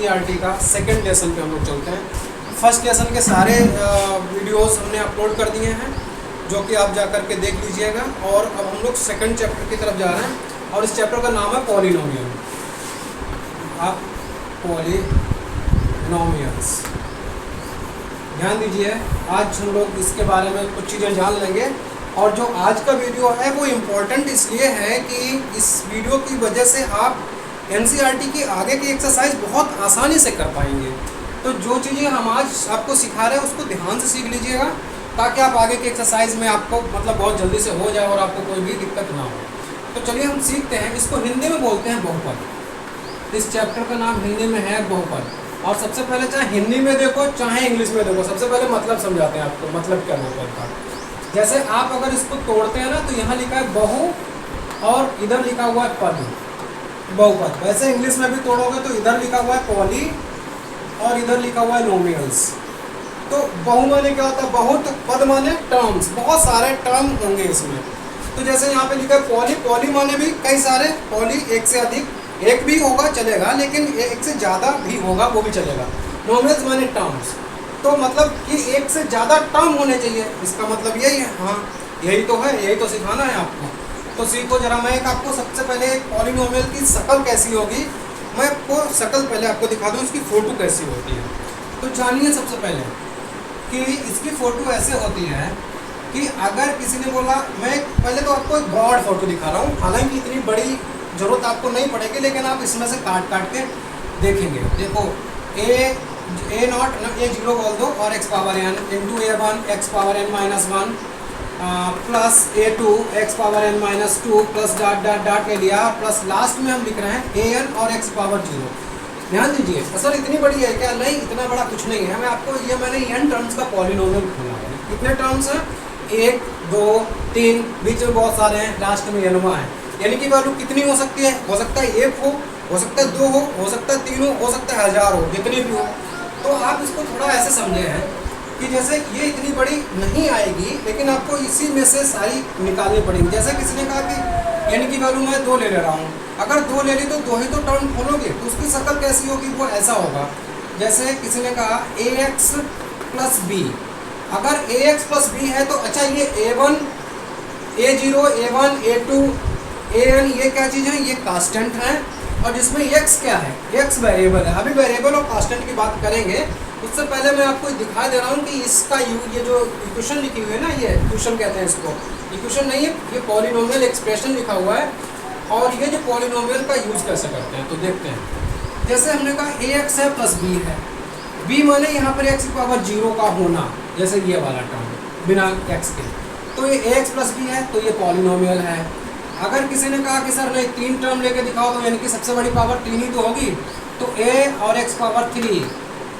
NCERT का second lesson पे हम लोग चलते हैं। फर्स्ट लेसन के सारे वीडियोस हमने अपलोड कर दिए हैं, जो कि आप जा कर के देख लीजिएगा। और अब हम लोग सेकंड चैप्टर की तरफ जा रहे हैं और इस चैप्टर का नाम है पॉलिनोमियल। आप पॉलिनोमियल्स ध्यान दीजिए, आज हम लोग इसके बारे में कुछ चीज़ें जान लेंगे। और जो आज का वीडियो है वो इम्पोर्टेंट इसलिए है कि इस वीडियो की वजह से आप एनसीईआरटी की आगे की एक्सरसाइज बहुत आसानी से कर पाएंगे। तो जो चीज़ें हम आज आपको सिखा रहे हैं उसको ध्यान से सीख लीजिएगा, ताकि आप आगे की एक्सरसाइज में आपको मतलब बहुत जल्दी से हो जाए और आपको कोई भी दिक्कत ना हो। तो चलिए हम सीखते हैं। इसको हिंदी में बोलते हैं बहुपद। इस चैप्टर का नाम हिंदी में है बहुपद। और सबसे पहले चाहे हिंदी में देखो चाहे इंग्लिश में देखो, सबसे पहले मतलब समझाते हैं आपको, मतलब क्या बहुपद का। जैसे आप अगर इसको तोड़ते हैं ना, तो यहाँ लिखा है बहु और इधर लिखा हुआ है पद, बहुपद। वैसे इंग्लिश में भी तोड़ोगे तो इधर लिखा हुआ है पॉली और इधर लिखा हुआ है नोमियल्स। तो बहु माने क्या होता है? बहुत, पद माने टर्म्स, बहुत सारे टर्म होंगे इसमें। तो जैसे यहाँ पे लिखा है पॉली, पॉली माने भी कई सारे, पॉली एक से अधिक, एक भी होगा चलेगा, लेकिन एक से ज़्यादा भी होगा वो भी चलेगा। नोमियल्स माने टर्म्स, तो मतलब कि एक से ज़्यादा टर्म होने चाहिए, इसका मतलब यही है। हाँ यही तो है, यही तो सिखाना है आपको। तो सीखो जरा। मैं एक आपको सबसे पहले एक पॉलिनोमियल की शक्ल कैसी होगी, मैं आपको शक्ल पहले आपको दिखा दूँ, इसकी फ़ोटो कैसी होती है। तो जानिए सबसे पहले कि इसकी फ़ोटो ऐसे होती है कि अगर किसी ने बोला, मैं पहले तो आपको एक ब्रॉड फोटो दिखा रहा हूँ, हालांकि इतनी बड़ी ज़रूरत आपको नहीं पड़ेगी, लेकिन आप इसमें से काट काट के देखेंगे। देखो ए नॉट ए जीरो बोल दो और X power N into A one X power N minus one plus A two X power N minus two plus dot dot dot के लिया, प्लस लास्ट में हम लिख रहे हैं ए एन और एक्स पावर जीरो। ध्यान दीजिए, सर इतनी बड़ी है क्या? नहीं, इतना बड़ा कुछ नहीं है। मैं आपको ये मैंने एन टर्म्स का पॉलिनोमियल खोला है। कितने टर्म्स हैं? 1 2 3, बीच में बहुत सारे हैं, लास्ट में एनवा है। यानी कि वैल्यू कितनी हो सकती है? हो सकता है 1 हो सकता है 2 हो सकता है 3 हो सकता है 1000 हो, जितनी भी हो। तो आप इसको थोड़ा ऐसे समझे हैं कि जैसे ये इतनी बड़ी नहीं आएगी, लेकिन आपको इसी में से सारी निकालनी पड़ेगी। जैसे किसी ने कहा कि यानी कि वैल्यू मैं 2 ले रहा हूँ, अगर 2 ले ली तो 2 ही तो टर्म खोलोगे, तो उसकी शक्ल कैसी होगी? वो ऐसा होगा। जैसे किसी ने कहा ax प्लस बी, अगर ax प्लस बी है तो अच्छा ये a1 a0 a1 a2 an ये क्या चीज़ है? ये कांस्टेंट है। और जिसमें x क्या है? x वेरिएबल है। अभी वेरिएबल और कांस्टेंट की बात करेंगे, उससे पहले मैं आपको दिखा दे रहा हूँ कि इसका ये जो इक्वेशन लिखी हुई है ना, ये इक्वेशन कहते हैं इसको, इक्वेशन नहीं है, ये पॉलिनोमियल एक्सप्रेशन लिखा हुआ है। और ये जो पॉलिनोमियल का यूज़ कैसे करते हैं तो देखते हैं। जैसे हमने कहा ax है प्लस b है, b माने यहाँ पर x की पावर 0 का होना, जैसे ये वाला टर्म बिना x के, तो ये ax प्लस b है, तो ये पॉलिनोमियल है। अगर किसी ने कहा कि सर नहीं 3 टर्म लेके दिखाओ, तो यानी कि सबसे बड़ी पावर 3 ही तो होगी, तो a और x पावर 3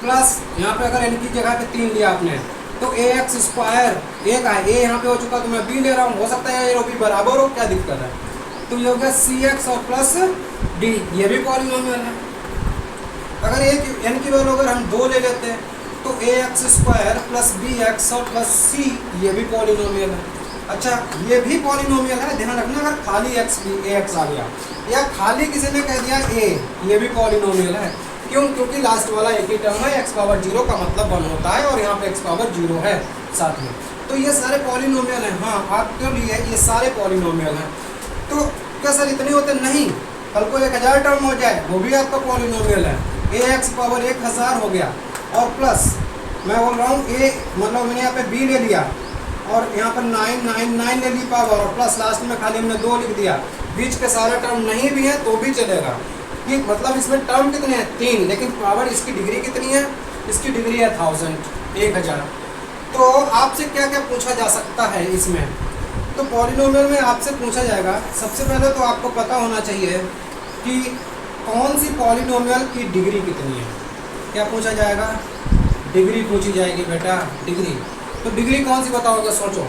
प्लस यहाँ पे अगर n की जगह पे 3 लिया आपने, तो ax स्क्वायर, a का है, a यहाँ पे हो चुका, तो मैं b ले रहा हूँ, हो सकता है ये और b बराबर हो, क्या दिक्कत है? तो ये हो गया cx और प्लस d, ये भी पॉलिनोमियल है। अगर एक n की वैल्यू अगर हम 2 ले लेते हैं, तो ax स्क्वायर प्लस bx और प्लस c, ये भी पॉलिनोमियल है। अच्छा, ये भी पॉलिनोमियल है, ध्यान रखना। अगर खाली ax आ गया या खाली किसी ने कह दिया a, ये भी पॉलिनोमियल है। क्यों? क्योंकि लास्ट वाला एक ही टर्म है, x पावर 0 का मतलब 1 होता है, और यहाँ पे x पावर 0 है साथ में। तो ये सारे पॉलिनोमियल हैं। हाँ, आपके लिए ये सारे पॉलिनोमियल हैं। तो क्या सर इतने होते? नहीं, कल को 1000 टर्म हो जाए वो भी आपका पॉलिनोमियल है। ax पावर 1000 हो गया, और प्लस मैं बोल रहा हूँ a, मतलब मैंने यहाँ पे b ले लिया और यहाँ पर 9 ले ली पावर, और प्लस लास्ट में खाली हमने 2 लिख दिया। बीच के सारे टर्म नहीं भी है तो भी चलेगा। कि मतलब इसमें टर्म कितने हैं? 3, लेकिन पावर इसकी डिग्री कितनी है? इसकी डिग्री है 1000। तो आपसे क्या क्या पूछा जा सकता है इसमें? तो पॉलिनोमियल में आपसे पूछा जाएगा, सबसे पहले तो आपको पता होना चाहिए कि कौन सी पॉलिनोमियल की डिग्री कितनी है। क्या पूछा जाएगा? डिग्री पूछी जाएगी बेटा, डिग्री। तो डिग्री कौन सी बताओगे? सोचो।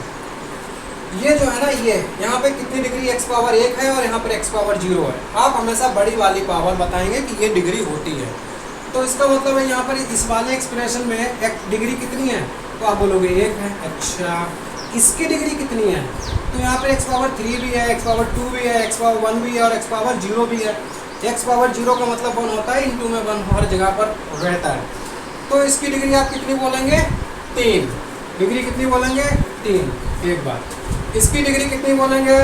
ये जो है ना, ये यहाँ पे कितनी डिग्री x पावर 1 है और यहाँ पर x पावर 0 है। आप हमेशा बड़ी वाली पावर बताएंगे कि ये डिग्री होती है। तो इसका मतलब है यहाँ पर इस वाले एक्सप्रेशन में डिग्री कितनी है? तो आप बोलोगे 1 है। अच्छा, इसकी डिग्री कितनी है? तो यहाँ पर x पावर 3 भी है, x पावर 2 भी है, x पावर 1 भी है और x पावर 0 भी है। x पावर 0 का मतलब 1 होता है, इंटू में 1 हर जगह पर रहता है। तो इसकी डिग्री आप कितनी बोलेंगे? 3। डिग्री कितनी बोलेंगे? 3। एक बात। इसकी डिग्री कितनी बोलेंगे?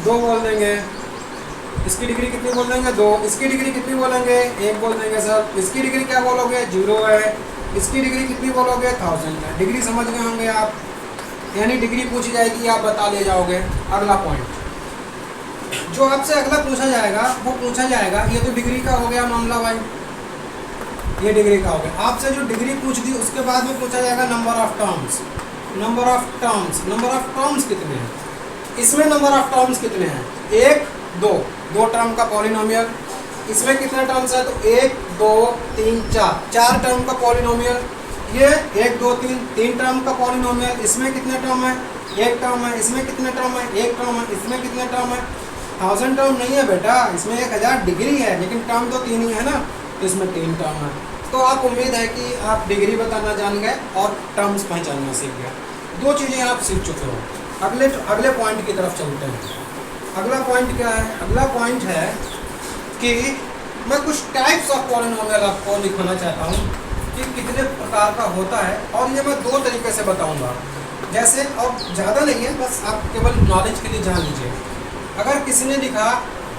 2 बोल देंगे। इसकी डिग्री कितनी बोल देंगे? 2। इसकी डिग्री कितनी बोलेंगे? 1 बोल देंगे सर। इसकी डिग्री क्या बोलोगे? 0 है। इसकी डिग्री कितनी बोलोगे? 1000 है। डिग्री समझ गए होंगे आप, यानी डिग्री पूछी जाएगी आप बता ले जाओगे। अगला पॉइंट जो आपसे अगला पूछा जाएगा वो पूछा जाएगा, ये तो डिग्री का हो गया मामला भाई, ये डिग्री का हो गया। आपसे जो डिग्री पूछ दी उसके बाद में पूछा जाएगा number of terms. Number of terms, number of terms कितने हैं? इसमें नंबर ऑफ टर्म्स कितने हैं? 1 2, 2 टर्म का पॉलिनोमियल। इसमें कितने टर्म्स है? तो 1 2 3 4, 4 टर्म का पॉलिनोमियल। ये 1 2 3, 3 टर्म का पॉलिनोमियल। इसमें कितने टर्म है? 1 टर्म है। इसमें कितने टर्म है? 1 टर्म है। इसमें कितने टर्म है? 1000 टर्म नहीं है बेटा, इसमें 1000 डिग्री है, लेकिन टर्म तो 3 ही है ना, तो इसमें 3 टर्म है। तो आप उम्मीद है कि आप डिग्री बताना जान गए और टर्म्स पहचानना सीख गए। 2 चीज़ें आप सीख चुके हो। अगले पॉइंट की तरफ चलते हैं। अगला पॉइंट क्या है? अगला पॉइंट है कि मैं कुछ टाइप्स ऑफ पॉलिनोमियल आपको लिखवाना चाहता हूँ कि कितने प्रकार का होता है, और ये मैं 2 तरीके से बताऊँगा। जैसे, और ज़्यादा नहीं है, बस आप केवल नॉलेज के लिए जान लीजिए। अगर किसी ने लिखा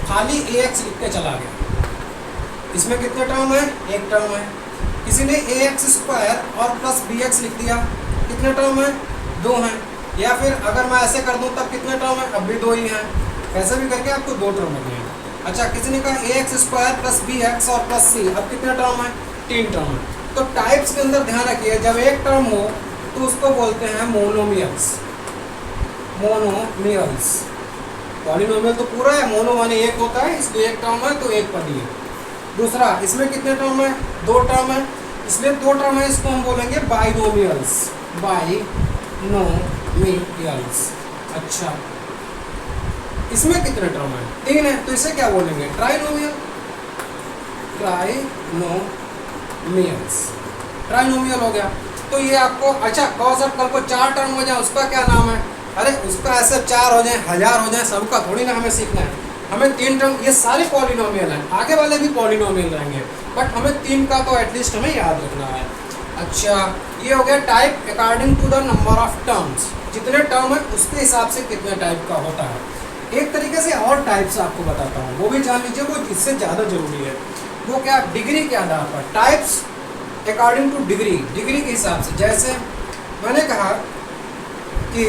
खाली ax लिख के चला गया, इसमें कितने टर्म है? 1 टर्म है। किसी ने ax² और प्लस bx लिख दिया, कितने टर्म है? 2 हैं। या फिर अगर मैं ऐसे कर दूं तब कितने टर्म है? अब भी 2 ही हैं। ऐसे भी करके आपको 2 टर्म मिल गए। अच्छा, किसी ने कहा ax² प्लस bx और प्लस c, अब कितने टर्म है? 3 टर्म है। तो टाइप्स के अंदर ध्यान रखिए, जब 1 टर्म हो तो उसको बोलते हैं मोनोमियल्स। मोनोमियल्स। पॉलिनोमियल तो पूरा है, मोनो माने 1 होता है, इसलिए 1 टर्म है तो 1 पद ही है। दूसरा, इसमें कितने टर्म है? 2 टर्म है, इसलिए 2 टर्म है, इसको हम बोलेंगे बाइनोमियल्स। बाइनोमियल्स। अच्छा, इसमें कितने टर्म है? 3 है, तो इसे क्या बोलेंगे? ट्राइनोमियल। ट्राइनोमियल्स, ट्राइनोमियल हो गया। तो ये आपको, अच्छा कहो सर कल को 4 टर्म हो जाए उसका क्या नाम है? अरे उसका ऐसे 4 हो जाए, 1000 हो जाए, सबका थोड़ी ना हमें सीखना है। हमें 3 टर्म, ये सारे पॉलिनोमियल हैं, आगे वाले भी पॉलिनोमियल रहेंगे, बट हमें 3 का तो एटलीस्ट हमें याद रखना है। अच्छा, ये हो गया type according to the number of terms. जितने टर्म है उसके हिसाब से कितने टाइप का होता है। एक तरीके से और टाइप्स आपको बताता हूँ, वो भी जान लीजिए, वो इससे ज़्यादा जरूरी है। वो क्या? डिग्री के आधार पर, types according two degree, degree के हिसाब से। जैसे मैंने कहा कि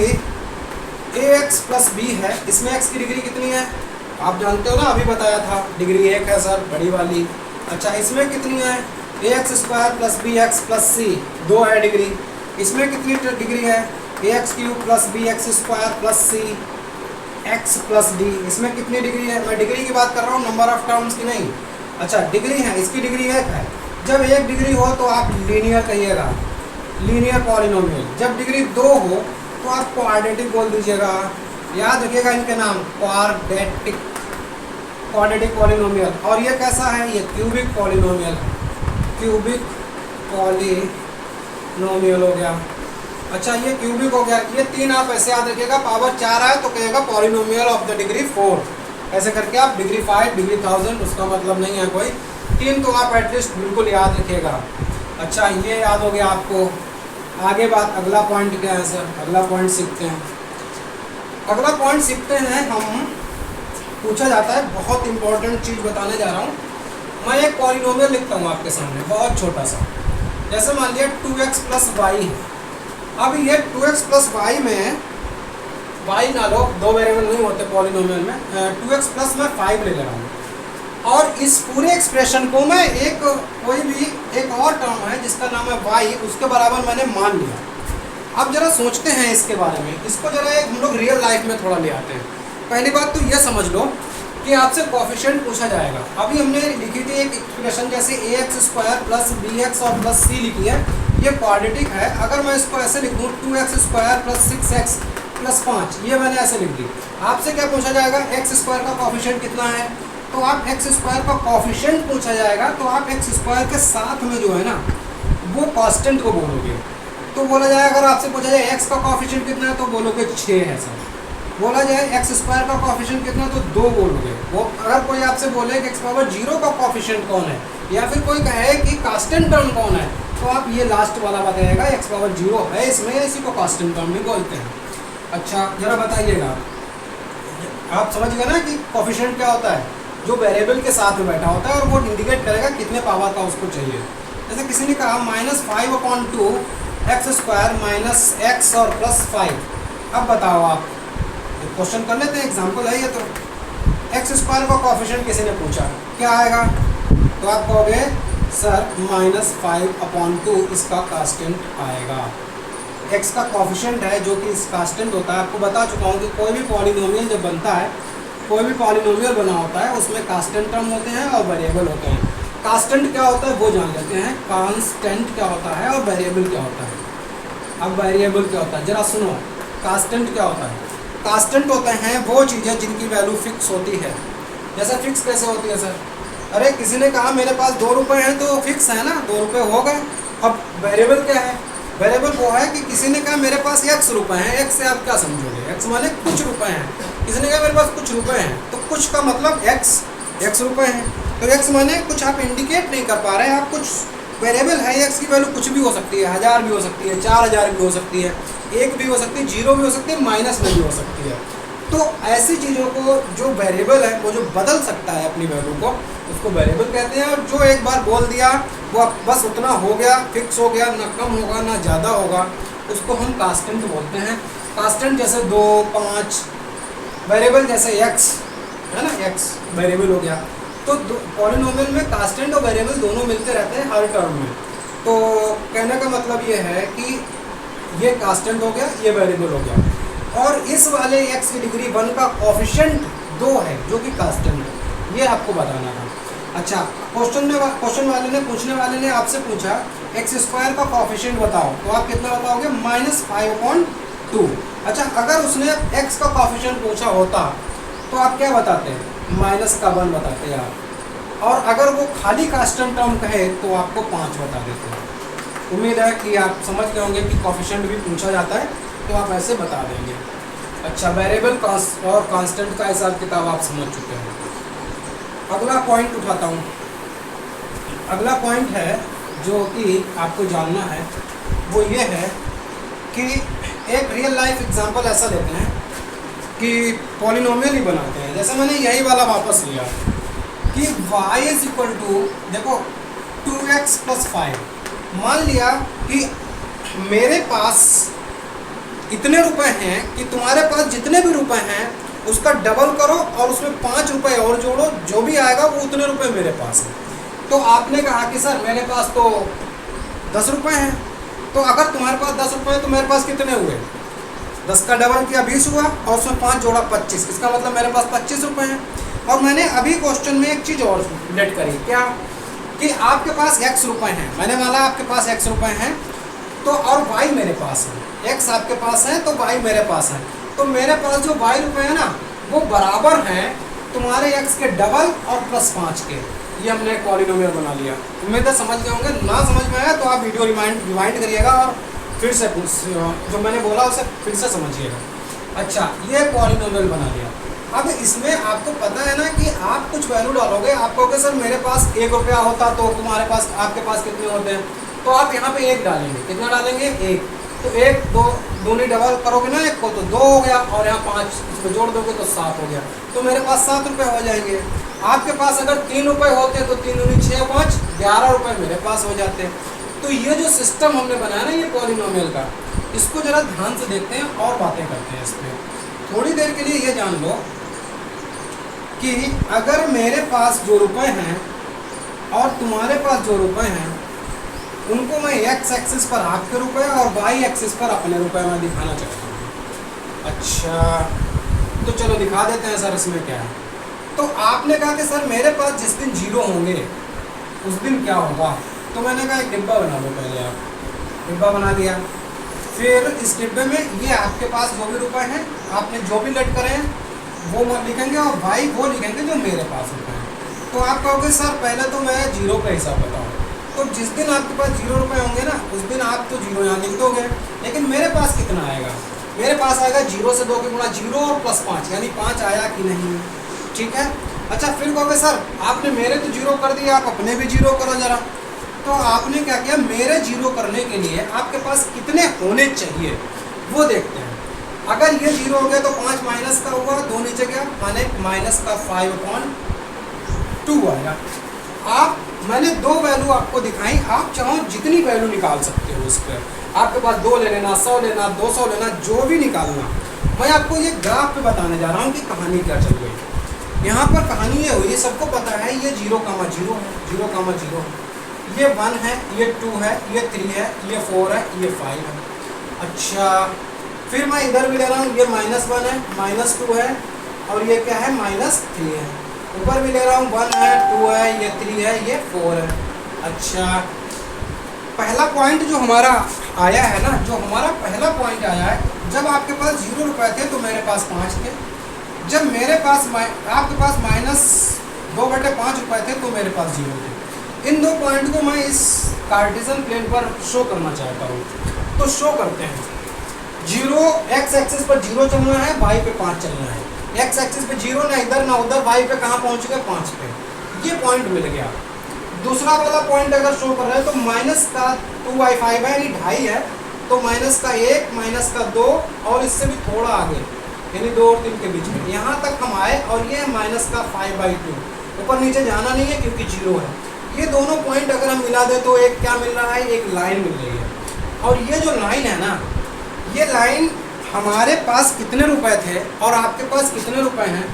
ax प्लस b है, इसमें x की डिग्री कितनी है? आप जानते हो ना, अभी बताया था, डिग्री 1 है सर, बड़ी वाली। अच्छा, इसमें कितनी है? ax² plus bx plus c, 2 है डिग्री। इसमें कितनी डिग्री है? ax³ plus bx² plus c x plus d, इसमें कितनी डिग्री है? मैं डिग्री की बात कर रहा हूँ, नंबर ऑफ टर्म्स की नहीं। अच्छा, डिग्री है, इसकी डिग्री 1 है। जब 1 डिग्री हो तो आप लीनियर कहिएगा, लीनियर पॉलिनोमियल। जब डिग्री 2 हो तो आप क्वाड्रेटिक बोल दीजिएगा। याद रखिएगा इनके नाम, क्वाड्रेटिक, क्वाड्रेटिक पॉलिनोमियल। और ये कैसा है? ये क्यूबिक पॉलिनोमियल, क्यूबिक पॉलिनोमियल हो गया। अच्छा, ये क्यूबिक हो गया। ये 3 आप ऐसे याद रखिएगा, पावर 4 है तो कहिएगा पॉलिनोमियल ऑफ द डिग्री 4, ऐसे करके आप डिग्री 5, डिग्री 1000, उसका मतलब नहीं है कोई। 3 तो आप एटलीस्ट बिल्कुल याद रखिएगा। अच्छा, ये याद हो गया आपको। आगे बात, अगला पॉइंट क्या है सर? अगला पॉइंट सीखते हैं। अगला पॉइंट सीखते हैं हम, पूछा जाता है, बहुत इंपॉर्टेंट चीज़ बताने जा रहा हूँ मैं। एक पॉलिनोमियल लिखता हूँ आपके सामने, बहुत छोटा सा। जैसे मान लिया 2x प्लस वाई है। अब ये 2x प्लस वाई में वाई ना लो, 2 वेरिएबल नहीं होते पॉलिनोमियल में। 2x प्लस मैं 5 ले रहा हूँ, और इस पूरे एक्सप्रेशन को मैं एक कोई भी एक और टर्म है जिसका नाम है y, उसके बराबर मैंने मान लिया। अब जरा सोचते हैं इसके बारे में, इसको जरा एक हम लोग रियल लाइफ में थोड़ा ले आते हैं। पहली बात तो ये समझ लो कि आपसे कोफिशिएंट पूछा जाएगा। अभी हमने लिखी थी एक एक्सप्रेशन, जैसे ax² प्लस bx और प्लस c लिखी है, ये क्वाड्रेटिक है। अगर मैं इसको ऐसे लिख दूँ 2x² प्लस 6x प्लस 5, ये मैंने ऐसे लिख दी। आपसे क्या पूछा जाएगा? x² का कोफिशिएंट कितना है? तो आप x² का कोफिशिएंट पूछा जाएगा तो आप x² के साथ में जो है ना वो कांस्टेंट को बोलोगे। तो बोला जाएगा, अगर आपसे पूछा जाए x का कोफिशिएंट कितना है तो बोलोगे 6 है सर। बोला जाए एक्स स्क्वायर का कॉफिशिएंट कितना, तो 2 बोलोगे। वो अगर कोई आपसे बोले कि एक्स पावर 0 का कॉफिशिएंट कौन है, या फिर कोई कहे कि कांस्टेंट टर्म कौन है, तो आप ये लास्ट वाला बताइएगा, एक्स पावर 0 है इसमें, इसी को कांस्टेंट टर्म भी बोलते हैं। अच्छा जरा बताइएगा, आप समझ गए ना कि कॉफिशिएंट क्या होता है, जो वेरिएबल के साथ में बैठा होता है और वो इंडिकेट करेगा कितने पावर का उसको चाहिए। जैसे किसी ने कहा -5/2 एक्स स्क्वायर माइनस एक्स और +5। अब बताओ आप, क्वेश्चन कर लेते हैं, एग्जाम्पल है ये। तो एक्स स्क्वायर का कॉफिशिएंट किसी ने पूछा, क्या आएगा, तो आप कहोगे सर -5/2 इसका कांस्टेंट आएगा। एक्स का कॉफिशिएंट है जो कि इस कांस्टेंट होता है। आपको बता चुका हूँ कि कोई भी पॉलिनोमियल जब बनता है, कोई भी पॉलिनोमियल बना होता है, उसमें कांस्टेंट टर्म होते हैं और वेरिएबल होते हैं। कांस्टेंट क्या होता है वो जान लेते हैं, कांस्टेंट क्या होता है और वेरिएबल क्या होता है। अब वेरिएबल क्या होता है जरा सुनो। कांस्टेंट क्या होता है, कांस्टेंट होते हैं वो चीज़ें जिनकी वैल्यू फिक्स होती है। जैसे फिक्स कैसे होती है सर, अरे किसी ने कहा मेरे पास 2 रुपये हैं, तो फिक्स है ना, 2 रुपये हो गए। अब वेरिएबल क्या है, वेरिएबल वो है कि किसी ने कहा मेरे पास x रुपये हैं, x से आप क्या समझोगे, x माने कुछ रुपए हैं। किसी ने कहा मेरे पास कुछ रुपए हैं, तो कुछ का मतलब x रुपए हैं, तो x माने कुछ आप इंडिकेट नहीं कर पा रहे हैं, आप कुछ वेरिएबल है, x की वैल्यू कुछ भी हो सकती है, 1000 भी हो सकती है, 4000 भी हो सकती है, 1 भी हो सकती है, 0 भी हो सकती है, माइनस में भी हो सकती है। तो ऐसी चीज़ों को जो वेरिएबल है, वो जो बदल सकता है अपनी वैल्यू को, उसको वेरिएबल कहते हैं। और जो एक बार बोल दिया वो बस उतना हो गया, फिक्स हो गया, ना कम होगा ना ज़्यादा होगा, उसको हम कांस्टेंट बोलते हैं। कांस्टेंट जैसे 2, 5, वेरिएबल जैसे x है ना, x वेरिएबल हो गया। तो पॉलिनोमियल में कांस्टेंट और वेरिएबल दोनों मिलते रहते हैं हर टर्म में। तो कहने का मतलब ये है कि ये कांस्टेंट हो गया, ये वेरिएबल हो गया, और इस वाले x की डिग्री 1 का कोफिशिएंट 2 है जो कि कांस्टेंट है, ये आपको बताना था। अच्छा, क्वेश्चन वाले ने, पूछने वाले ने आपसे पूछा एक्स स्क्वायर का कोफिशिएंट बताओ, तो आप कितना बताओगे, -5/2। अच्छा, अगर उसने x का कोफिशिएंट पूछा होता तो आप क्या बताते हैं, -1 बताते हैं आप। और अगर वो खाली कांस्टेंट टर्म कहे तो आपको 5 बता देते हैं। उम्मीद है कि आप समझ गए होंगे कि कोफिशिएंट भी पूछा जाता है तो आप ऐसे बता देंगे। अच्छा, वेरिएबल और कांस्टेंट का हिसाब किताब आप समझ चुके हैं। अगला पॉइंट उठाता हूँ। अगला पॉइंट है जो कि आपको जानना है, वो ये है कि एक रियल लाइफ एग्जांपल ऐसा लेते हैं कि पॉलिनोमियल ही बनाते हैं। जैसे मैंने यही वाला वापस लिया कि y इज इक्वल टू, देखो 2x + 5। मान लिया कि मेरे पास इतने रुपए हैं कि तुम्हारे पास जितने भी रुपए हैं उसका डबल करो और उसमें 5 रुपए और जोड़ो, जो भी आएगा वो उतने रुपए मेरे पास है। तो आपने कहा कि सर मेरे पास तो 10 रुपए हैं, तो अगर तुम्हारे पास 10 रुपए हैं तो मेरे पास कितने हुए, 10 का डबल किया 20 हुआ, और उसमें 5 जोड़ा 25, इसका मतलब मेरे पास 25 रुपए हैं। और मैंने अभी क्वेश्चन में एक चीज़ और लेट करी, क्या कि आपके पास x रुपए हैं, मैंने माना आपके पास x रुपए हैं, तो और y मेरे पास है, x आपके पास है तो y मेरे पास है, तो मेरे पास जो y रुपए हैं ना वो बराबर हैं तुम्हारे x के डबल और +5 के। ये हमने एक पॉलिनोमियल बना लिया। उम्मीद है समझ गए होंगे, ना समझ में आया तो आप वीडियो रिवाइंड करिएगा और फिर से जो मैंने बोला उसे फिर से समझिएगा। अच्छा, ये पॉलिनोमियल बना लिया। अब इसमें आपको पता है ना कि आप कुछ वैल्यू डालोगे, आप कहोगे सर मेरे पास 1 रुपया होता तो तुम्हारे पास, आपके पास कितने होते हैं, तो आप यहाँ पे 1 डालेंगे। कितना डालेंगे, 1। तो 1 2 दूनी डबल करोगे ना 1 को तो 2 हो गया, और यहाँ 5 इसमें जोड़ दोगे तो 7 हो गया, तो मेरे पास 7 रुपये हो जाएंगे। आपके पास अगर 3 रुपये होते तो 3 दूनी 6 5 11 रुपये मेरे पास हो जाते। तो ये जो सिस्टम हमने बनाया ना ये पॉलिनोमियल का, इसको जरा ध्यान से देखते हैं और बातें करते हैं इस पर। थोड़ी देर के लिए ये जान लो कि अगर मेरे पास जो रुपए हैं और तुम्हारे पास जो रुपए हैं उनको मैं x एक्सिस पर आपके रुपए और y एक्सिस पर अपने रुपए में दिखाना चाहता हूँ। अच्छा, तो चलो दिखा देते हैं सर इसमें क्या है। तो आपने कहा कि सर मेरे पास जिस दिन 0 होंगे उस दिन क्या होगा, तो मैंने कहा एक डिब्बा बना लो। पहले आप डिब्बा बना दिया, फिर इस डिब्बे में ये आपके पास जो भी रुपए हैं आपने जो भी लेट करे हैं वो लिखेंगे और भाई वो लिखेंगे जो मेरे पास रुपए हैं। तो आप कहोगे सर पहले तो मैं 0 का हिसाब बताऊँ, तो जिस दिन आपके पास 0 रुपये होंगे ना उस दिन आप तो 0 यहाँ लिख दोगे, लेकिन मेरे पास कितना आएगा, मेरे पास आएगा 0 से 2 की गुणा 0 और +5 यानी 5 आया कि नहीं, ठीक है। अच्छा फिर कहोगे सर आपने मेरे तो 0 कर दिया, आप अपने भी 0 करो ज़रा। तो आपने क्या किया, मेरे 0 करने के लिए आपके पास कितने होने चाहिए वो देखते हैं। अगर ये 0 हो गया तो 5 माइनस का हुआ, 2 नीचे गया, माने माइनस का 5/2 आएगा। आप मैंने 2 वैल्यू आपको दिखाई, आप चाहो जितनी वैल्यू निकाल सकते हो उस पर। आपके पास 2 ले लेना, 100 लेना, 200 लेना, जो भी निकालना। मैं आपको ये ग्राफ पे बताने जा रहा हूँ कि कहानी क्या चल गई। यहाँ पर कहानी ये हुई, सबको पता है ये 0, 0 है, 0, 0 है, ये 1 है, ये 2 है, ये 3 है, ये 4 है, ये 5 है। अच्छा फिर मैं इधर भी ले रहा हूँ, ये -1 है, -2 है, और ये क्या है -3 है। ऊपर भी ले रहा हूँ, 1 है, 2 है, ये 3 है, ये 4 है। अच्छा पहला पॉइंट जो हमारा आया है ना, जो हमारा पहला पॉइंट आया है, जब आपके पास 0 रुपये थे तो मेरे पास 5 थे। जब मेरे पास आपके पास -2/5 रुपये थे तो मेरे पास 0 थे। इन 2 पॉइंट को मैं इस कार्टेशियन प्लेन पर शो करना चाहता हूँ, तो शो करते हैं। 0 x एक्सिस पर 0 चलना है, y पे 5 चलना है। x एक्सिस पे 0 ना इधर ना उधर, y पे कहाँ पहुँच गए, 5 पे। ये पॉइंट मिल गया। दूसरा वाला पॉइंट अगर शो कर रहे हैं तो माइनस का 2y5 है यानी 2.5 है, तो माइनस का 1, माइनस का 2 और इससे भी थोड़ा आगे यानी 2 और 3 के बीच में यहाँ तक हम आए, और ये माइनस का 5/2। ऊपर नीचे जाना नहीं है क्योंकि 0 है। ये दोनों पॉइंट अगर हम मिला दे तो एक क्या मिल रहा है, एक लाइन मिल रही है। और ये जो लाइन है ना, ये लाइन हमारे पास कितने रुपए थे और आपके पास कितने रुपए हैं,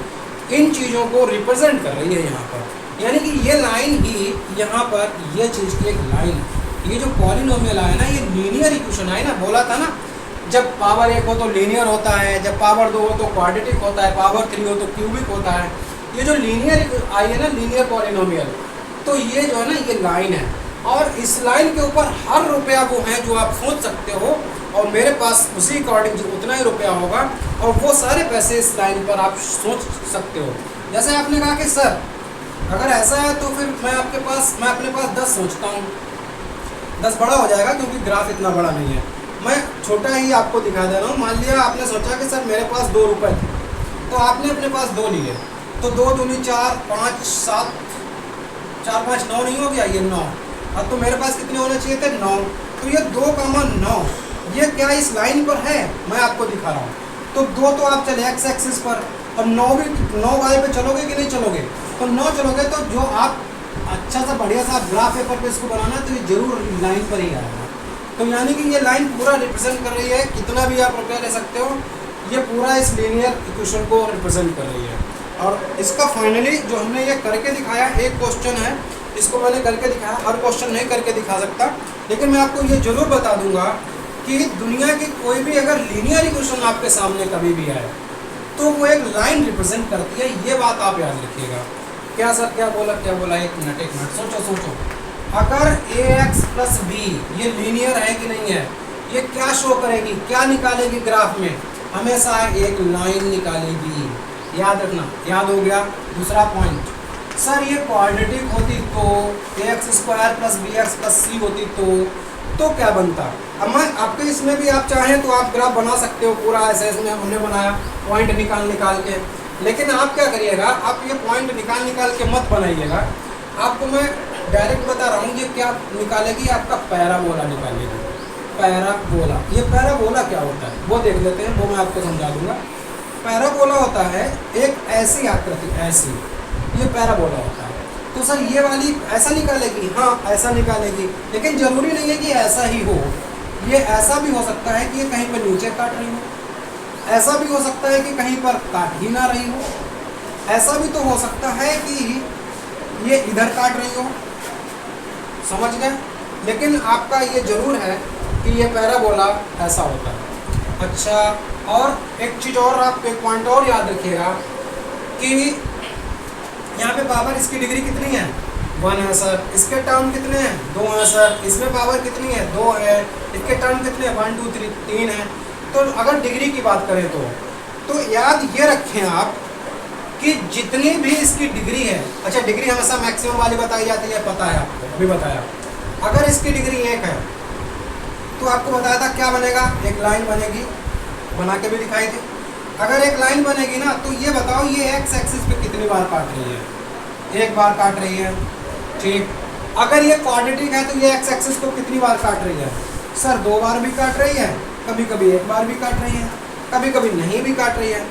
इन चीज़ों को रिप्रेजेंट कर रही है यहाँ पर। यानी कि ये लाइन ही यहाँ पर ये चीज़ की एक लाइन, ये जो पॉलिनोमियल आया ना, ये लीनियर इक्वेशन आया ना, बोला था ना जब पावर 1 हो तो लीनियर होता है, जब पावर 2 हो तो क्वाड्रेटिक होता है, पावर 3 हो तो क्यूबिक होता है। ये जो लीनियर आई है ना, लीनियर पॉलिनोमियल, तो ये जो है ना ये लाइन है, और इस लाइन के ऊपर हर रुपया वो है जो आप सोच सकते हो, और मेरे पास उसी अकॉर्डिंग जो उतना ही रुपया होगा, और वो सारे पैसे इस लाइन पर आप सोच सकते हो। जैसे आपने कहा कि सर अगर ऐसा है तो फिर मैं अपने पास 10 सोचता हूँ, 10 बड़ा हो जाएगा क्योंकि ग्राफ इतना बड़ा नहीं है। मैं छोटा ही आपको दिखा दे रहा हूँ। मान लिया आपने सोचा कि सर मेरे पास 2 रुपये थे, तो आपने अपने पास 2 लिए, तो 2 दूनी 4, 5 7, 4 5 9 नहीं हो गया, ये 9। अब तो मेरे पास कितने होने चाहिए थे, 9। तो ये 2,9 ये क्या इस लाइन पर है, मैं आपको दिखा रहा हूँ। तो 2 तो आप चले x एक्सिस पर, और 9 भी 9 वाले पे चलोगे कि नहीं चलोगे, तो 9 चलोगे तो जो आप अच्छा सा बढ़िया सा ग्राफ पेपर पे इसको बनाना तो ये जरूर लाइन पर ही आएगा। तो यानी कि ये लाइन पूरा रिप्रेजेंट कर रही है, कितना भी आप रुपया ले सकते हो, ये पूरा इस लीनियर इक्वेशन को रिप्रेजेंट कर रही है। और इसका फाइनली जो हमने ये करके दिखाया, एक क्वेश्चन है इसको मैंने करके दिखाया, हर क्वेश्चन नहीं करके दिखा सकता, लेकिन मैं आपको ये जरूर बता दूंगा कि दुनिया की कोई भी अगर लीनियर इक्वेशन आपके सामने कभी भी आए तो वो एक लाइन रिप्रेजेंट करती है, ये बात आप याद रखिएगा। क्या सर क्या बोला, एक मिनट सोचो। अगर ax + b ये लीनियर है कि नहीं है, ये क्या शो करेगी, क्या निकालेगी ग्राफ में, हमेशा एक लाइन निकालेगी। याद रखना, याद हो गया। दूसरा पॉइंट, सर ये क्वाड्रेटिक होती तो ax² + bx + c होती तो क्या बनता। अब मैं आपके इसमें भी आप चाहें तो आप ग्राफ बना सकते हो पूरा ऐसे, इसमें हमने बनाया पॉइंट निकाल के, लेकिन आप क्या करिएगा, आप ये पॉइंट निकाल के मत बनाइएगा। आपको मैं डायरेक्ट बता रहा हूँ, ये क्या निकालेगी, आपका पैराबोला निकालेगी। पैराबोला, ये पैराबोला क्या होता है वो देख लेते हैं, वो मैं आपको समझा दूंगा। पैराबोला होता है एक ऐसी आकृति, ऐसी, ये पैराबोला होता है। तो सर ये वाली ऐसा निकालेगी, हाँ ऐसा निकालेगी, लेकिन जरूरी नहीं है कि ऐसा ही हो। ये ऐसा भी हो सकता है कि ये कहीं पर नीचे काट रही हो, ऐसा भी हो सकता है कि कहीं पर काट ही ना रही हो, ऐसा भी तो हो सकता है कि ये इधर काट रही हो, समझ गए। लेकिन आपका ये जरूर है कि ये पैराबोला ऐसा होता है। अच्छा, और एक चीज़ और, आप एक पॉइंट और याद रखिएगा कि यहाँ पे पावर इसकी डिग्री कितनी है, 1 है सर। इसके टर्म कितने हैं, 2 हैं सर। इसमें पावर कितनी है, 2 है। इसके टर्म कितने हैं, 1 2 3 है। तो अगर डिग्री की बात करें तो याद ये रखें आप कि जितनी भी इसकी डिग्री है, अच्छा डिग्री हमेशा मैक्सिमम वाली बताई जाती है, पता है आपको, अभी बताया। अगर इसकी डिग्री 1 है तो आपको बताया था क्या बनेगा, एक लाइन बनेगी, बना के भी दिखाई थी। अगर एक लाइन बनेगी ना तो ये बताओ ये एक्स एक्सिस पे कितनी बार काट रही है? एक बार काट रही है, ठीक। अगर ये क्वाड्रेटिक है तो ये एक्स एक्सिस को कितनी बार काट रही है? सर 2 बार भी काट रही है, कभी कभी 1 बार भी काट रही है, कभी कभी नहीं भी काट रही है।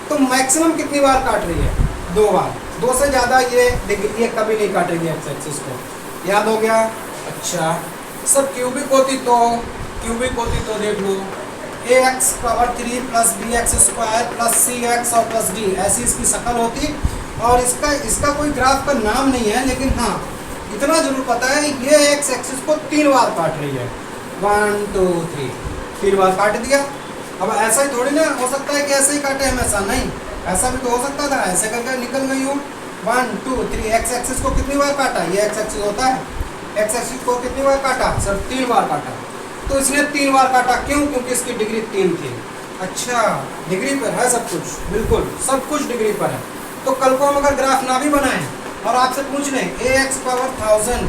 तो मैक्सिमम कितनी बार काट रही है? 2 बार। 2 से ज़्यादा ये कभी नहीं काटेगी एक्स एक्सिस को। याद हो गया? अच्छा सर क्यूबिक होती तो देख लो, ax power 3 plus B x square plus C x और प्लस डी, ऐसी इसकी शक्ल होती। और इसका कोई ग्राफ का नाम नहीं है, लेकिन हाँ इतना जरूर पता है ये एक्स एक्सिस को 3 बार काट रही है। 1 2 3 3 बार काट दिया। अब ऐसा ही थोड़ी ना हो सकता है कि ऐसे ही काटे हमेशा, नहीं, ऐसा भी तो हो सकता था ऐसे करके निकल गई हूँ। 1 2 3 एक्स एक्सिस को कितनी बार काटा? ये एक्स एक्सिस होता है, एक्स एक्सिस को कितनी बार काटा? सर 3 बार काटा। तो इसने 3 बार काटा, क्यों? क्योंकि इसकी डिग्री 3 थी। अच्छा डिग्री पर है सब कुछ, बिल्कुल सब कुछ डिग्री पर है। तो कल को हम अगर ग्राफ ना भी बनाएं और आपसे पूछ लें ए एक्स पावर 1000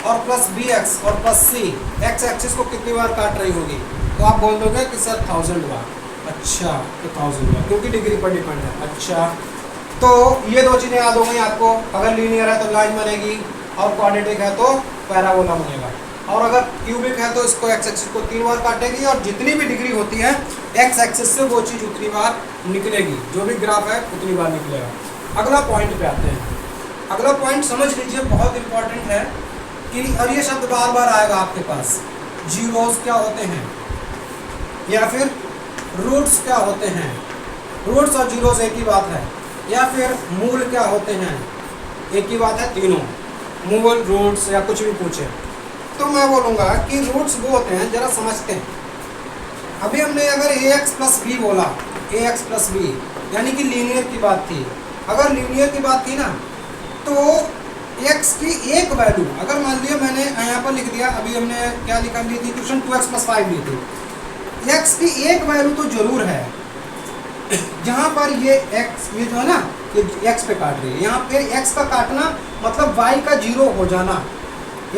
और प्लस बी एक्स और प्लस सी एक्स एक्सिस को कितनी बार काट रही होगी, तो आप बोल दोगे कि सर 1000 बार। अच्छा तो 1000 बार, क्योंकि डिग्री पर डिपेंड है। अच्छा तो ये 2 चीज़ें याद हो गई आपको। अगर लीनियर है तो लाइन बनेगी, और क्वाड्रेटिक है तो पैराबोला बनेगा। और अगर क्यूबिक है तो इसको एक्स एक्सिस को 3 बार काटेगी, और जितनी भी डिग्री होती है एक्स एक्सिस से वो चीज़ उतनी बार निकलेगी, जो भी ग्राफ है उतनी बार निकलेगा। अगला पॉइंट पे आते हैं। अगला पॉइंट समझ लीजिए, बहुत इंपॉर्टेंट है कि, और ये शब्द बार बार आएगा आपके पास, जीरोस क्या होते हैं या फिर रूट्स क्या होते हैं। रूट्स और जीरोस एक ही बात है। या फिर मूल क्या होते हैं, एक ही बात है। तीनों मूल, रूट्स या कुछ भी पूछे तो मैं बोलूँगा कि रूट्स वो होते हैं, जरा समझते हैं। अभी हमने अगर ए एक्स प्लस बी बोला, ए एक्स प्लस बी यानी कि लीनियर की बात थी। अगर लीनियर की बात थी ना तो एक्स की एक वैल्यू, अगर मान लिया मैंने यहाँ पर लिख दिया, अभी हमने क्या लिखा ली थी क्वेश्चन 2x + 5 ली थी। एक्स की एक वैल्यू तो जरूर है, जहाँ पर ये एक्स, ये जो है ना ये एक्स पे काट रही है। यहाँ पे एक्स का काटना मतलब वाई का 0 हो जाना।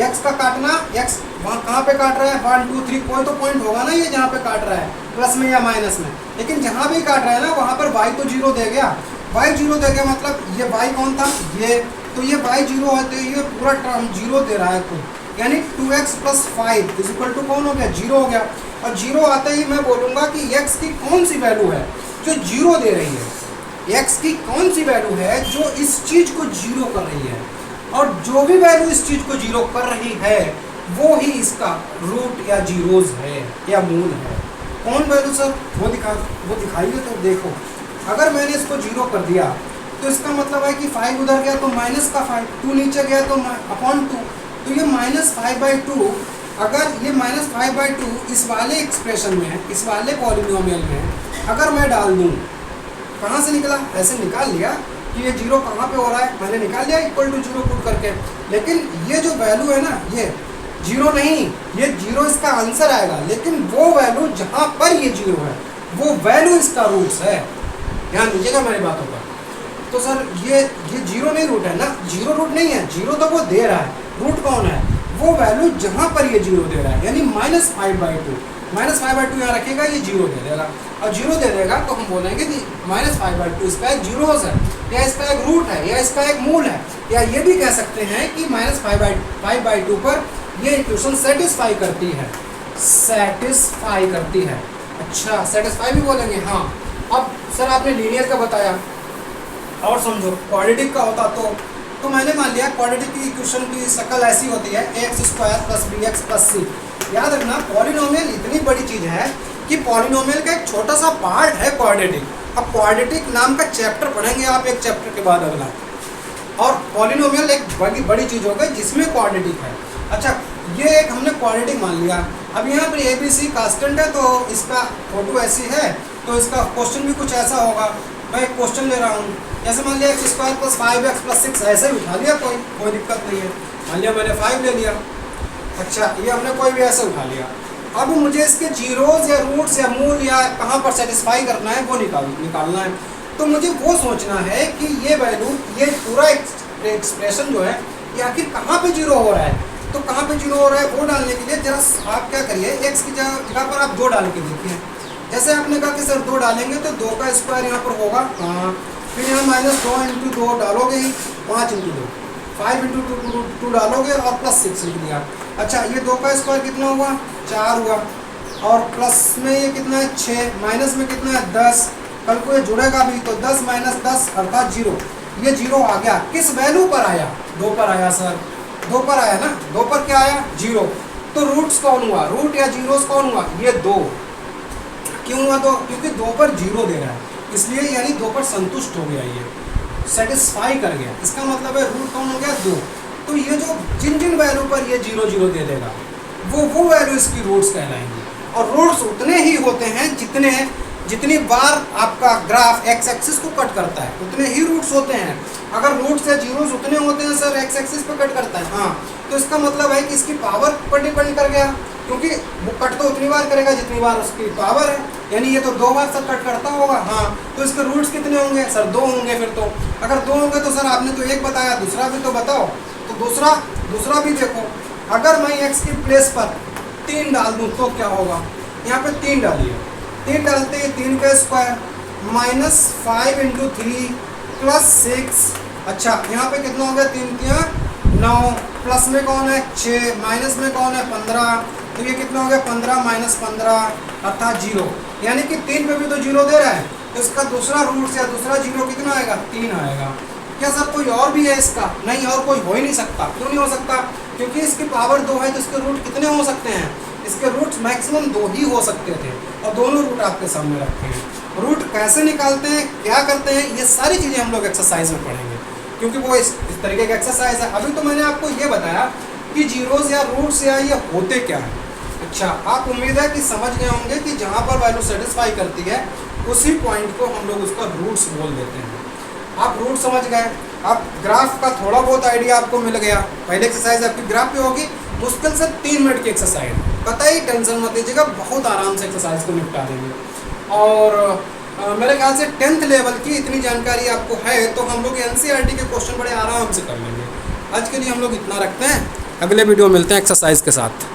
एक्स का काटना, एक्स वहाँ कहाँ पे काट रहा है? 1 2 3 कोई तो पॉइंट होगा ना ये जहाँ पे काट रहा है, प्लस में या माइनस में। लेकिन जहाँ भी काट रहा है ना वहाँ पर वाई तो 0 दे गया। वाई 0 दे गया मतलब ये वाई कौन था? ये। तो ये वाई 0 है तो ये पूरा टर्म 0 दे रहा है खुद, यानी 2x + 5 = कौन हो गया? 0 हो गया। और 0 आते ही मैं बोलूँगा कि एक्स की कौन सी वैल्यू है जो 0 दे रही है। एक्स की कौन सी वैल्यू है जो इस चीज़ को 0 कर रही है, और जो भी वैल्यू इस चीज़ को 0 कर रही है वो ही इसका रूट या जीरोज है या मूल है। कौन वैल्यू सर? वो दिखाइए तो देखो। अगर मैंने इसको 0 कर दिया तो इसका मतलब है कि 5 उधर गया तो माइनस का 5, 2 नीचे गया तो /2, तो ये -5/2। अगर ये -5/2 इस वाले एक्सप्रेशन में, इस वाले पॉलिनोमियल में अगर मैं डाल दूँ, कहाँ से निकला? ऐसे निकाल लिया कि ये 0 कहाँ पे हो रहा है, मैंने निकाल लिया = 0 पुट करके। लेकिन ये जो वैल्यू है ना ये 0 नहीं, ये 0 इसका आंसर आएगा, लेकिन वो वैल्यू जहाँ पर ये 0 है वो वैल्यू इसका रूट्स है। ध्यान दीजिएगा मेरी बातों पर। तो सर ये 0 नहीं रूट है ना? 0 रूट नहीं है, 0 तो वो दे रहा है। रूट कौन है? वो वैल्यू जहाँ पर ये 0 दे रहा है, यानी -5/2। -5/2 यहाँ रखेगा, ये 0 दे देगा, और 0 दे देगा तो हम बोलेंगे कि -5/2 इसका एक जीरोस है, या इसका एक रूट है, या इसका एक मूल है, या ये भी कह सकते हैं कि -5/2 पर ये इक्वेशन सेटिस्फाई करती है। सेटिस्फाई करती है। अच्छा सेटिस्फाई भी बोलेंगे, हाँ। अब सर आपने लीनियर का बताया, और समझो क्वाड्रेटिक का होता तो मैंने मान लिया क्वाड्रेटिक की इक्वेशन की शक्ल ऐसी होती है ax² + bx + c। याद रखना पॉलिनोमियल इतनी बड़ी चीज़ है कि पॉलिनोमियल का एक छोटा सा पार्ट है क्वाड्रेटिक। अब क्वाड्रेटिक नाम का चैप्टर पढ़ेंगे आप एक चैप्टर के बाद अगला, और पॉलिनोमियल एक बड़ी चीज़ हो गई जिसमें क्वाड्रेटिक है। अच्छा ये एक हमने क्वाड्रेटिक मान लिया। अब यहाँ पर ABC कांस्टेंट है तो इसका फोटो ऐसी है, तो इसका क्वेश्चन भी कुछ ऐसा होगा। मैं एक क्वेश्चन ले रहा हूँ, जैसे मान लिया x² + 5x + 6, ऐसे ही उठा लिया, कोई दिक्कत नहीं है। मान लिया मैंने 5 ले लिया। अच्छा ये हमने कोई भी ऐसे उठा लिया। अब मुझे इसके जीरोस या रूट्स या मूल या कहाँ पर सेटिस्फाई करना है वो निकालना है। तो मुझे वो सोचना है कि ये वैल्यू, ये पूरा एक्सप्रेशन जो है ये आखिर कहाँ पे 0 हो रहा है। तो कहाँ पे 0 हो रहा है वो डालने के लिए जरा आप क्या करिए, x की जगह पर आप 2 डाल के देखिए। जैसे आपने कहा कि सर 2 डालेंगे तो 2 का स्क्वायर यहाँ पर होगा, हाँ। फिर यहाँ -2 इंटू 2 डालोगे ही, 5 इंटू 2, 5 इंटू 2 डालोगे और +6 लिख दिया। अच्छा, ये 2 का स्क्वायर कितना हुआ, 4 हुआ, और प्लस में ये कितना है 6, माइनस में कितना है 10। कल को ये जुड़ेगा भी तो 10 - 10 अर्थात 0। ये 0 आ गया, किस वैल्यू पर आया, 2 पर आया सर, 2 पर आया ना, 2 पर क्या आया 0। तो रूट्स कौन हुआ, रूट या जीरोस कौन हुआ, ये 2। क्यों हुआ 2, क्योंकि 2 पर 0 दे रहा है, इसलिए यानी 2 पर संतुष्ट हो गया, ये सेटिस्फाई कर गया। इसका मतलब है रूट कौन हो गया 2। तो ये जो जिन जिन वैल्यू पर ये 0 0 दे देगा वो वैल्यू इसकी रूट्स कहलाएंगी। और रूट्स उतने ही होते हैं जितनी बार आपका ग्राफ एक्स एक्सिस को कट करता है, उतने ही रूट्स होते हैं। अगर रूट्स या जीरोस उतने होते हैं सर एक्स एक्सिस पे कट करता है, हाँ, तो इसका मतलब है कि इसकी पावर पर डिपेंड कर गया, क्योंकि वो कट तो उतनी बार करेगा जितनी बार उसकी पावर है, यानी ये तो 2 बार सर कट करता होगा, हाँ। तो इसके रूट्स कितने होंगे सर, 2 होंगे। फिर तो अगर 2 होंगे तो सर आपने तो 1 बताया, दूसरा भी तो बताओ। तो दूसरा भी देखो, अगर मैं एक्स की प्लेस पर 3 डाल दूँ तो क्या होगा, यहाँ पे 3 डालिए, 3 डालते हैं 3 का स्क्वायर -5 इंटू 3 +6। अच्छा, यहाँ पे कितना हो गया, 3 3 9, प्लस में कौन है 6, माइनस में कौन है 15, तो ये कितना हो गया 15 - 15 अर्थात 0। यानी कि 3 पे भी तो 0 दे रहा है, तो इसका दूसरा रूट या दूसरा 0 कितना आएगा, 3 आएगा। क्या सर कोई और भी है इसका, नहीं, और कोई हो ही नहीं सकता। क्यों नहीं हो सकता, क्योंकि इसकी पावर 2 है, तो इसके रूट कितने हो सकते हैं, इसके रूट्स मैक्सिमम 2 ही हो सकते थे, और दोनों रूट आपके सामने रखे हैं। रूट कैसे निकालते हैं, क्या करते हैं, ये सारी चीज़ें हम लोग एक्सरसाइज में पढ़ेंगे, क्योंकि वो इस तरीके का एक्सरसाइज है। अभी तो मैंने आपको ये बताया कि जीरोस या रूट्स या ये होते क्या है। अच्छा, आप उम्मीद है कि समझ गए होंगे कि जहाँ पर वैल्यू सेटिस्फाई करती है उसी पॉइंट को हम लोग उसका रूट्स बोल देते हैं। आप रूट समझ गए, अब ग्राफ का थोड़ा बहुत आइडिया आपको मिल गया। पहले एक्सरसाइज आपकी ग्राफ पे होगी, मुश्किल से 3 मिनट की एक्सरसाइज, पता ही, टेंशन मत लीजिएगा, बहुत आराम से एक्सरसाइज को निपटा देंगे। और मेरे ख्याल से 10th लेवल की इतनी जानकारी आपको है, तो हम लोग NCERT के क्वेश्चन बड़े आराम से कर लेंगे। आज के लिए हम लोग इतना रखते हैं, अगले वीडियो मिलते हैं एक्सरसाइज के साथ।